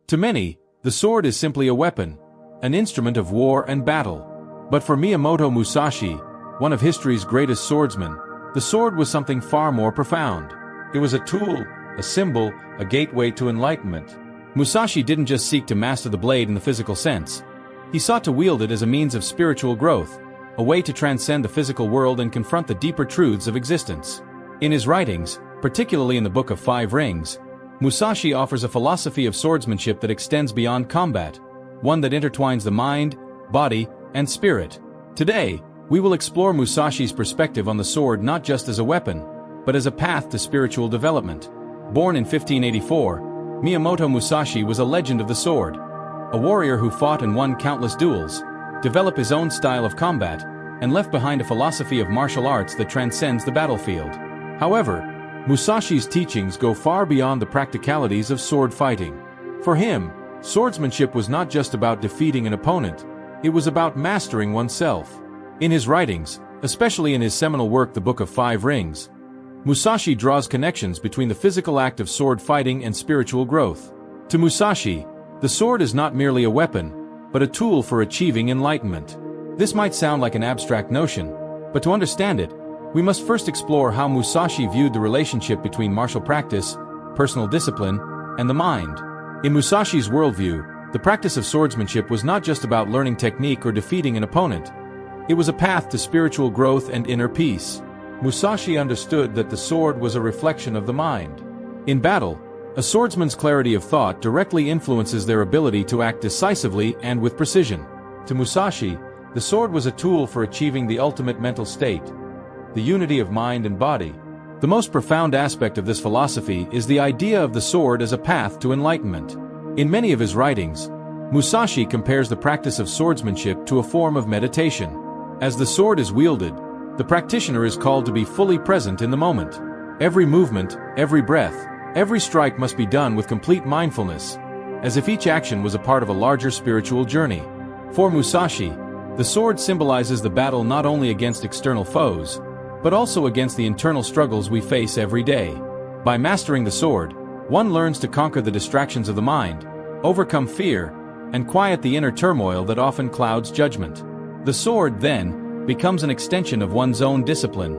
To many, the sword is simply a weapon, an instrument of war and battle. But for Miyamoto Musashi, one of history's greatest swordsmen, the sword was something far more profound. It was a tool, a symbol, a gateway to enlightenment. Musashi didn't just seek to master the blade in the physical sense. He sought to wield it as a means of spiritual growth, a way to transcend the physical world and confront the deeper truths of existence. In his writings, particularly in the Book of Five Rings, Musashi offers a philosophy of swordsmanship that extends beyond combat, one that intertwines the mind, body, and spirit. Today, we will explore Musashi's perspective on the sword not just as a weapon, but as a path to spiritual development. Born in 1584, Miyamoto Musashi was a legend of the sword, a warrior who fought and won countless duels, developed his own style of combat, and left behind a philosophy of martial arts that transcends the battlefield. However, Musashi's teachings go far beyond the practicalities of sword fighting. For him, swordsmanship was not just about defeating an opponent, it was about mastering oneself. In his writings, especially in his seminal work The Book of Five Rings, Musashi draws connections between the physical act of sword fighting and spiritual growth. To Musashi, the sword is not merely a weapon, but a tool for achieving enlightenment. This might sound like an abstract notion, but to understand it, we must first explore how Musashi viewed the relationship between martial practice, personal discipline, and the mind. In Musashi's worldview, the practice of swordsmanship was not just about learning technique or defeating an opponent. It was a path to spiritual growth and inner peace. Musashi understood that the sword was a reflection of the mind. In battle, a swordsman's clarity of thought directly influences their ability to act decisively and with precision. To Musashi, the sword was a tool for achieving the ultimate mental state, the unity of mind and body. The most profound aspect of this philosophy is the idea of the sword as a path to enlightenment. In many of his writings, Musashi compares the practice of swordsmanship to a form of meditation. As the sword is wielded, the practitioner is called to be fully present in the moment. Every movement, every breath, every strike must be done with complete mindfulness, as if each action was a part of a larger spiritual journey. For Musashi, the sword symbolizes the battle not only against external foes, but also against the internal struggles we face every day. By mastering the sword, one learns to conquer the distractions of the mind, overcome fear, and quiet the inner turmoil that often clouds judgment. The sword, then, becomes an extension of one's own discipline,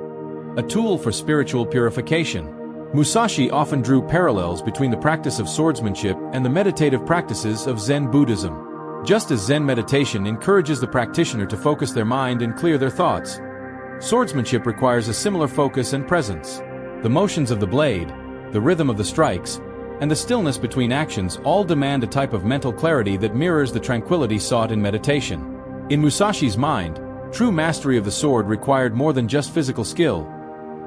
a tool for spiritual purification. Musashi often drew parallels between the practice of swordsmanship and the meditative practices of Zen Buddhism. Just as Zen meditation encourages the practitioner to focus their mind and clear their thoughts, swordsmanship requires a similar focus and presence. The motions of the blade, the rhythm of the strikes, and the stillness between actions all demand a type of mental clarity that mirrors the tranquility sought in meditation. In Musashi's mind, true mastery of the sword required more than just physical skill.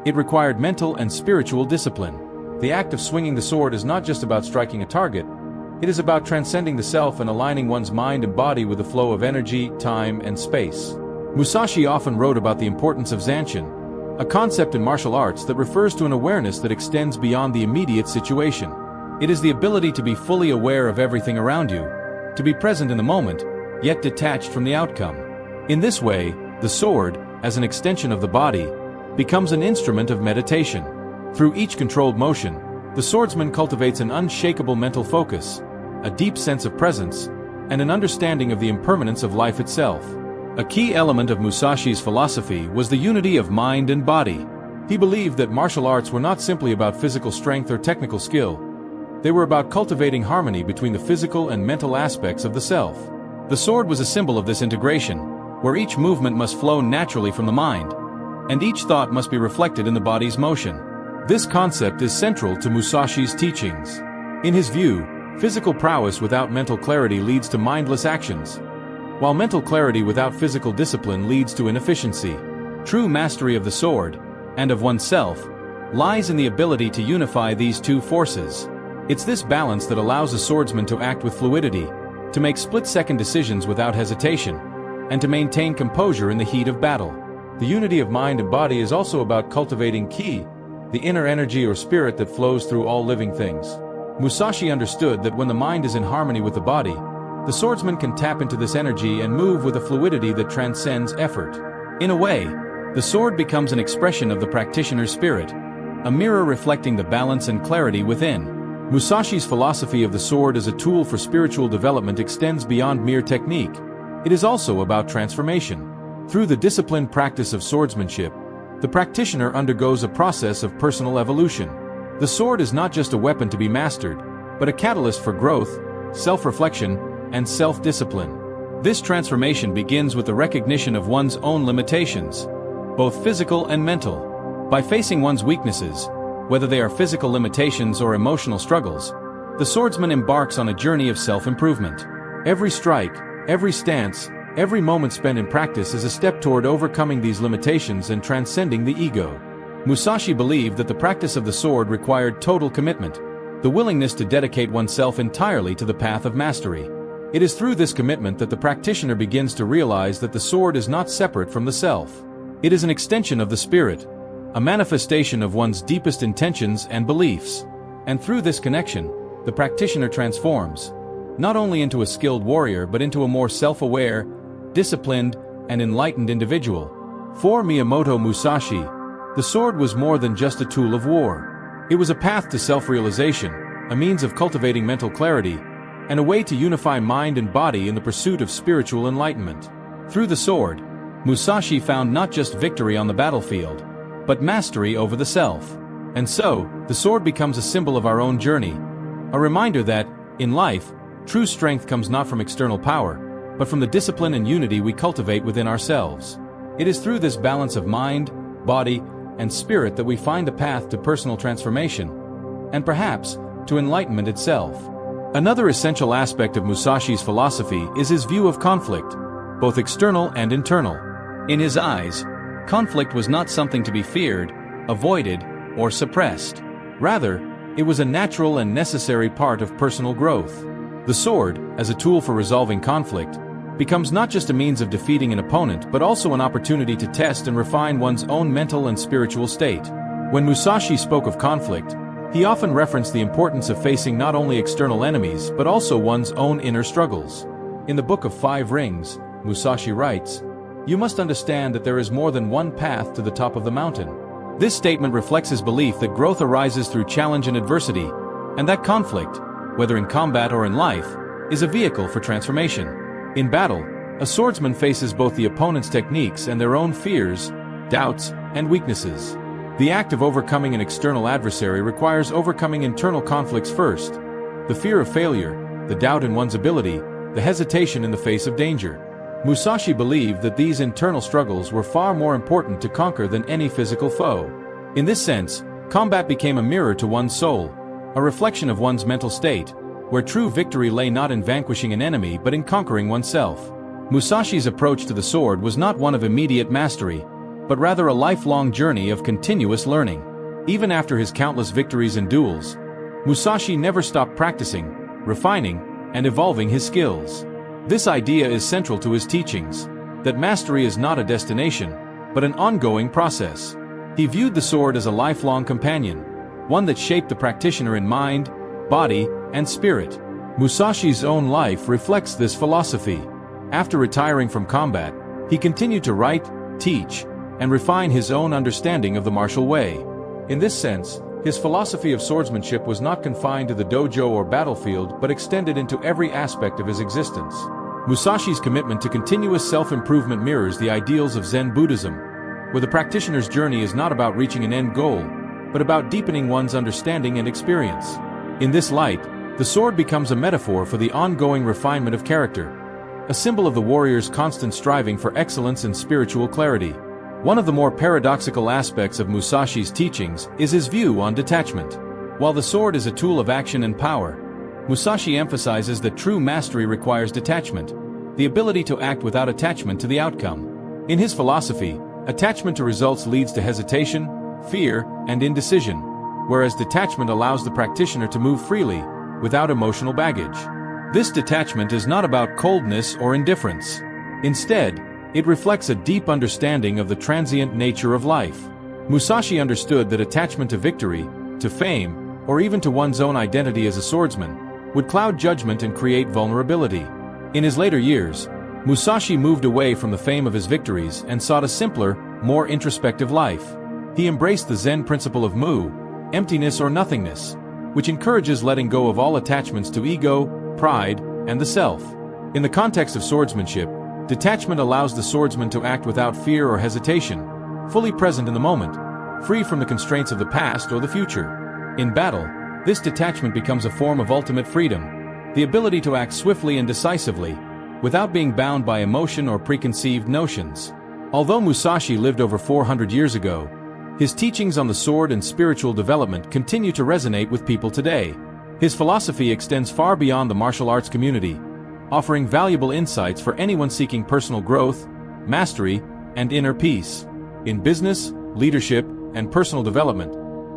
It required mental and spiritual discipline. The act of swinging the sword is not just about striking a target, it is about transcending the self and aligning one's mind and body with the flow of energy, time, and space. Musashi often wrote about the importance of zanshin, a concept in martial arts that refers to an awareness that extends beyond the immediate situation. It is the ability to be fully aware of everything around you, to be present in the moment, yet detached from the outcome. In this way, the sword, as an extension of the body, becomes an instrument of meditation. Through each controlled motion, the swordsman cultivates an unshakable mental focus, a deep sense of presence, and an understanding of the impermanence of life itself. A key element of Musashi's philosophy was the unity of mind and body. He believed that martial arts were not simply about physical strength or technical skill. They were about cultivating harmony between the physical and mental aspects of the self. The sword was a symbol of this integration, where each movement must flow naturally from the mind, and each thought must be reflected in the body's motion. This concept is central to Musashi's teachings. In his view, physical prowess without mental clarity leads to mindless actions, while mental clarity without physical discipline leads to inefficiency. True mastery of the sword, and of oneself, lies in the ability to unify these two forces. It's this balance that allows a swordsman to act with fluidity, to make split-second decisions without hesitation, and to maintain composure in the heat of battle. The unity of mind and body is also about cultivating ki, the inner energy or spirit that flows through all living things. Musashi understood that when the mind is in harmony with the body, the swordsman can tap into this energy and move with a fluidity that transcends effort. In a way, the sword becomes an expression of the practitioner's spirit, a mirror reflecting the balance and clarity within. Musashi's philosophy of the sword as a tool for spiritual development extends beyond mere technique. It is also about transformation. Through the disciplined practice of swordsmanship, the practitioner undergoes a process of personal evolution. The sword is not just a weapon to be mastered, but a catalyst for growth, self-reflection, and self-discipline. This transformation begins with the recognition of one's own limitations, both physical and mental. By facing one's weaknesses, whether they are physical limitations or emotional struggles, the swordsman embarks on a journey of self-improvement. Every strike, every stance, every moment spent in practice is a step toward overcoming these limitations and transcending the ego. Musashi believed that the practice of the sword required total commitment, the willingness to dedicate oneself entirely to the path of mastery. It is through this commitment that the practitioner begins to realize that the sword is not separate from the self. It is an extension of the spirit, a manifestation of one's deepest intentions and beliefs. And through this connection, the practitioner transforms, not only into a skilled warrior but into a more self-aware, disciplined, and enlightened individual. For Miyamoto Musashi, the sword was more than just a tool of war. It was a path to self-realization, a means of cultivating mental clarity, and a way to unify mind and body in the pursuit of spiritual enlightenment. Through the sword, Musashi found not just victory on the battlefield, but mastery over the self. And so, the sword becomes a symbol of our own journey, a reminder that, in life, true strength comes not from external power, but from the discipline and unity we cultivate within ourselves. It is through this balance of mind, body, and spirit that we find the path to personal transformation, and perhaps, to enlightenment itself. Another essential aspect of Musashi's philosophy is his view of conflict, both external and internal. In his eyes, conflict was not something to be feared, avoided, or suppressed. Rather, it was a natural and necessary part of personal growth. The sword, as a tool for resolving conflict, becomes not just a means of defeating an opponent but also an opportunity to test and refine one's own mental and spiritual state. When Musashi spoke of conflict, he often referenced the importance of facing not only external enemies but also one's own inner struggles. In the Book of Five Rings, Musashi writes, "You must understand that there is more than one path to the top of the mountain." This statement reflects his belief that growth arises through challenge and adversity, and that conflict, whether in combat or in life, is a vehicle for transformation. In battle, a swordsman faces both the opponent's techniques and their own fears, doubts, and weaknesses. The act of overcoming an external adversary requires overcoming internal conflicts first: the fear of failure, the doubt in one's ability, the hesitation in the face of danger. Musashi believed that these internal struggles were far more important to conquer than any physical foe. In this sense, combat became a mirror to one's soul, a reflection of one's mental state, where true victory lay not in vanquishing an enemy but in conquering oneself. Musashi's approach to the sword was not one of immediate mastery, but rather a lifelong journey of continuous learning. Even after his countless victories and duels, Musashi never stopped practicing, refining, and evolving his skills. This idea is central to his teachings, that mastery is not a destination, but an ongoing process. He viewed the sword as a lifelong companion, one that shaped the practitioner in mind, body, and spirit. Musashi's own life reflects this philosophy. After retiring from combat, he continued to write, teach, and refine his own understanding of the martial way. In this sense, his philosophy of swordsmanship was not confined to the dojo or battlefield but extended into every aspect of his existence. Musashi's commitment to continuous self-improvement mirrors the ideals of Zen Buddhism, where the practitioner's journey is not about reaching an end goal, but about deepening one's understanding and experience. In this light, the sword becomes a metaphor for the ongoing refinement of character, a symbol of the warrior's constant striving for excellence and spiritual clarity. One of the more paradoxical aspects of Musashi's teachings is his view on detachment. While the sword is a tool of action and power, Musashi emphasizes that true mastery requires detachment, the ability to act without attachment to the outcome. In his philosophy, attachment to results leads to hesitation, fear, and indecision, whereas detachment allows the practitioner to move freely, without emotional baggage. This detachment is not about coldness or indifference. Instead, it reflects a deep understanding of the transient nature of life. Musashi understood that attachment to victory, to fame, or even to one's own identity as a swordsman, would cloud judgment and create vulnerability. In his later years, Musashi moved away from the fame of his victories and sought a simpler, more introspective life. He embraced the Zen principle of mu, emptiness or nothingness, which encourages letting go of all attachments to ego, pride, and the self. In the context of swordsmanship, detachment allows the swordsman to act without fear or hesitation, fully present in the moment, free from the constraints of the past or the future. In battle, this detachment becomes a form of ultimate freedom, the ability to act swiftly and decisively, without being bound by emotion or preconceived notions. Although Musashi lived over 400 years ago, his teachings on the sword and spiritual development continue to resonate with people today. His philosophy extends far beyond the martial arts community, offering valuable insights for anyone seeking personal growth, mastery, and inner peace. In business, leadership, and personal development,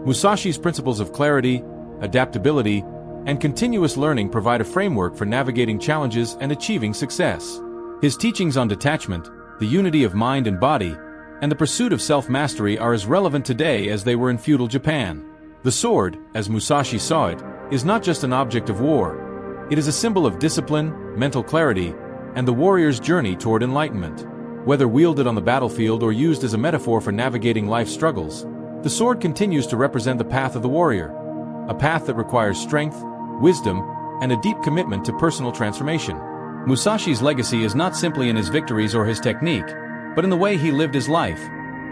Musashi's principles of clarity, adaptability, and continuous learning provide a framework for navigating challenges and achieving success. His teachings on detachment, the unity of mind and body, and the pursuit of self-mastery are as relevant today as they were in feudal Japan. The sword, as Musashi saw it, is not just an object of war. It is a symbol of discipline, mental clarity, and the warrior's journey toward enlightenment. Whether wielded on the battlefield or used as a metaphor for navigating life's struggles, the sword continues to represent the path of the warrior, a path that requires strength, wisdom, and a deep commitment to personal transformation. Musashi's legacy is not simply in his victories or his technique, but in the way he lived his life,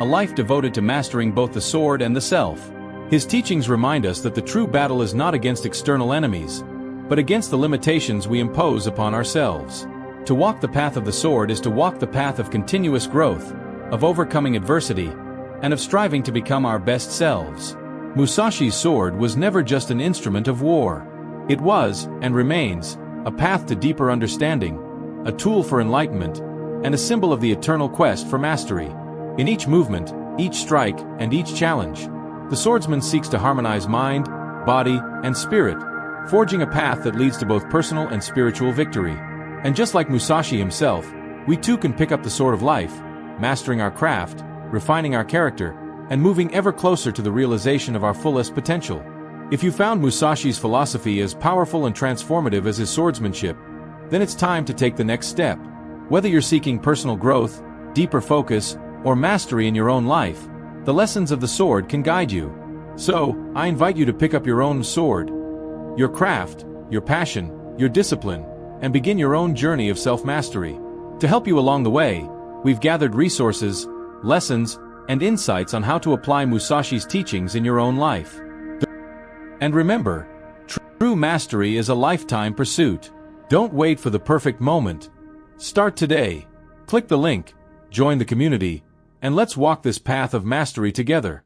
a life devoted to mastering both the sword and the self. His teachings remind us that the true battle is not against external enemies, but against the limitations we impose upon ourselves. To walk the path of the sword is to walk the path of continuous growth, of overcoming adversity, and of striving to become our best selves. Musashi's sword was never just an instrument of war. It was, and remains, a path to deeper understanding, a tool for enlightenment, and a symbol of the eternal quest for mastery. In each movement, each strike, and each challenge, the swordsman seeks to harmonize mind, body, and spirit, forging a path that leads to both personal and spiritual victory. And just like Musashi himself, we too can pick up the sword of life, mastering our craft, refining our character, and moving ever closer to the realization of our fullest potential. If you found Musashi's philosophy as powerful and transformative as his swordsmanship, then it's time to take the next step. Whether you're seeking personal growth, deeper focus, or mastery in your own life, the lessons of the sword can guide you. So, I invite you to pick up your own sword, your craft, your passion, your discipline, and begin your own journey of self-mastery. To help you along the way, we've gathered resources, lessons, and insights on how to apply Musashi's teachings in your own life. And remember, true mastery is a lifetime pursuit. Don't wait for the perfect moment. Start today. Click the link, join the community, and let's walk this path of mastery together.